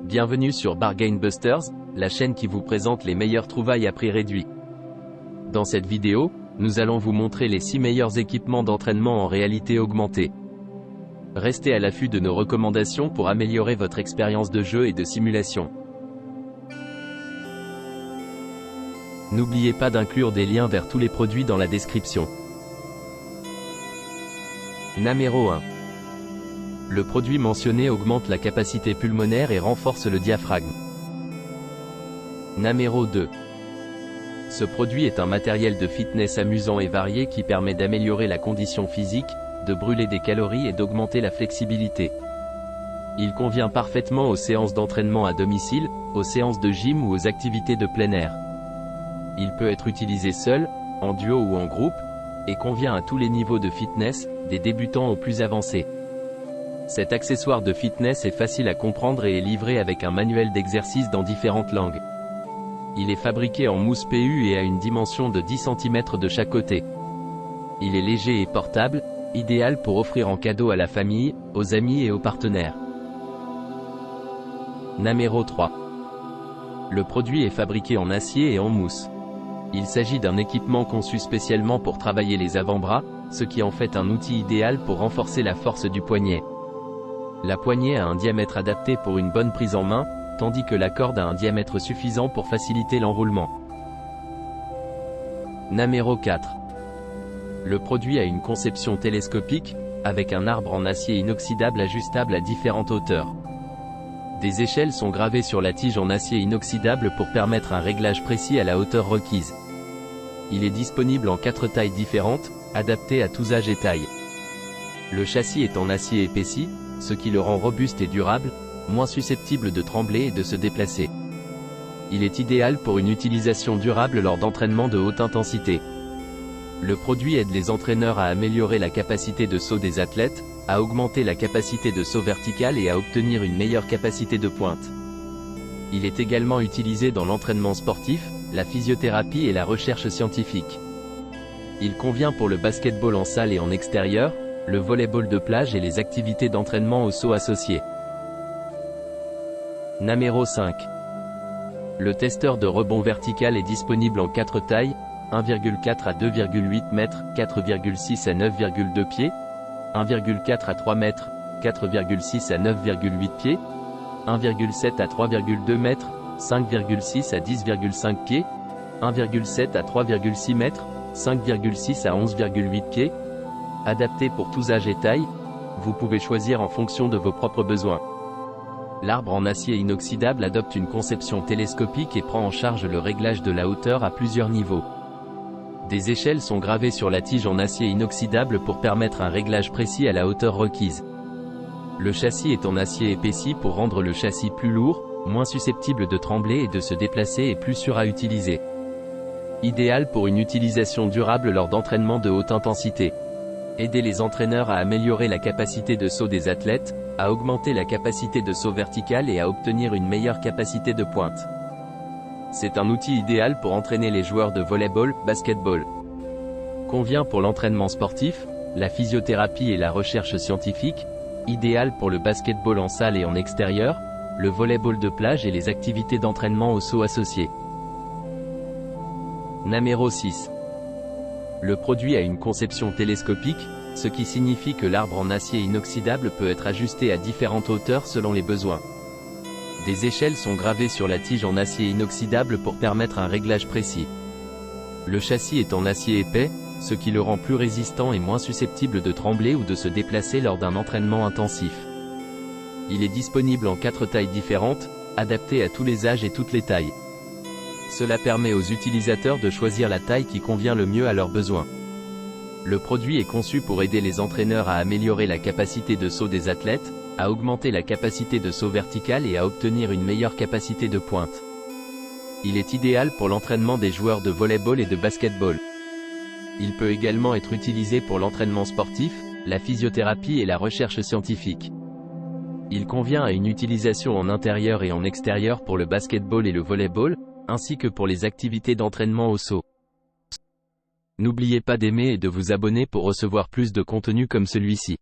Bienvenue sur Bargain Busters, la chaîne qui vous présente les meilleures trouvailles à prix réduit. Dans cette vidéo, nous allons vous montrer les 6 meilleurs équipements d'entraînement en réalité augmentée. Restez à l'affût de nos recommandations pour améliorer votre expérience de jeu et de simulation. N'oubliez pas d'inclure des liens vers tous les produits dans la description. Numéro 1. Le produit mentionné augmente la capacité pulmonaire et renforce le diaphragme. Numéro 2. Ce produit est un matériel de fitness amusant et varié qui permet d'améliorer la condition physique, de brûler des calories et d'augmenter la flexibilité. Il convient parfaitement aux séances d'entraînement à domicile, aux séances de gym ou aux activités de plein air. Il peut être utilisé seul, en duo ou en groupe, et convient à tous les niveaux de fitness, des débutants aux plus avancés. Cet accessoire de fitness est facile à comprendre et est livré avec un manuel d'exercice dans différentes langues. Il est fabriqué en mousse PU et a une dimension de 10 cm de chaque côté. Il est léger et portable, idéal pour offrir en cadeau à la famille, aux amis et aux partenaires. Numéro 3. Le produit est fabriqué en acier et en mousse. Il s'agit d'un équipement conçu spécialement pour travailler les avant-bras, ce qui en fait un outil idéal pour renforcer la force du poignet. La poignée a un diamètre adapté pour une bonne prise en main, tandis que la corde a un diamètre suffisant pour faciliter l'enroulement. Numéro 4. Le produit a une conception télescopique, avec un arbre en acier inoxydable ajustable à différentes hauteurs. Des échelles sont gravées sur la tige en acier inoxydable pour permettre un réglage précis à la hauteur requise. Il est disponible en 4 tailles différentes, adaptées à tous âges et tailles. Le châssis est en acier épaissi, ce qui le rend robuste et durable, moins susceptible de trembler et de se déplacer. Il est idéal pour une utilisation durable lors d'entraînements de haute intensité. Le produit aide les entraîneurs à améliorer la capacité de saut des athlètes, à augmenter la capacité de saut vertical et à obtenir une meilleure capacité de pointe. Il est également utilisé dans l'entraînement sportif, la physiothérapie et la recherche scientifique. Il convient pour le basketball en salle et en extérieur, le volleyball de plage et les activités d'entraînement au saut associées. Numéro 5. Le testeur de rebond vertical est disponible en 4 tailles, 1,4 à 2,8 m, 4,6 à 9,2 pieds, 1,4 à 3 m, 4,6 à 9,8 pieds, 1,7 à 3,2 m, 5,6 à 10,5 pieds, 1,7 à 3,6 m, 5,6 à 11,8 pieds. Adapté pour tous âges et tailles, vous pouvez choisir en fonction de vos propres besoins. L'arbre en acier inoxydable adopte une conception télescopique et prend en charge le réglage de la hauteur à plusieurs niveaux. Des échelles sont gravées sur la tige en acier inoxydable pour permettre un réglage précis à la hauteur requise. Le châssis est en acier épaissi pour rendre le châssis plus lourd, moins susceptible de trembler et de se déplacer et plus sûr à utiliser. Idéal pour une utilisation durable lors d'entraînements de haute intensité. Aider les entraîneurs à améliorer la capacité de saut des athlètes, à augmenter la capacité de saut vertical et à obtenir une meilleure capacité de pointe. C'est un outil idéal pour entraîner les joueurs de volleyball, basketball. Convient pour l'entraînement sportif, la physiothérapie et la recherche scientifique, idéal pour le basketball en salle et en extérieur, le volleyball de plage et les activités d'entraînement au saut associées. Numéro 6. Le produit a une conception télescopique, ce qui signifie que l'arbre en acier inoxydable peut être ajusté à différentes hauteurs selon les besoins. Des échelles sont gravées sur la tige en acier inoxydable pour permettre un réglage précis. Le châssis est en acier épais, ce qui le rend plus résistant et moins susceptible de trembler ou de se déplacer lors d'un entraînement intensif. Il est disponible en 4 tailles différentes, adaptées à tous les âges et toutes les tailles. Cela permet aux utilisateurs de choisir la taille qui convient le mieux à leurs besoins. Le produit est conçu pour aider les entraîneurs à améliorer la capacité de saut des athlètes, à augmenter la capacité de saut vertical et à obtenir une meilleure capacité de pointe. Il est idéal pour l'entraînement des joueurs de volleyball et de basketball. Il peut également être utilisé pour l'entraînement sportif, la physiothérapie et la recherche scientifique. Il convient à une utilisation en intérieur et en extérieur pour le basketball et le volleyball, ainsi que pour les activités d'entraînement au saut. N'oubliez pas d'aimer et de vous abonner pour recevoir plus de contenu comme celui-ci.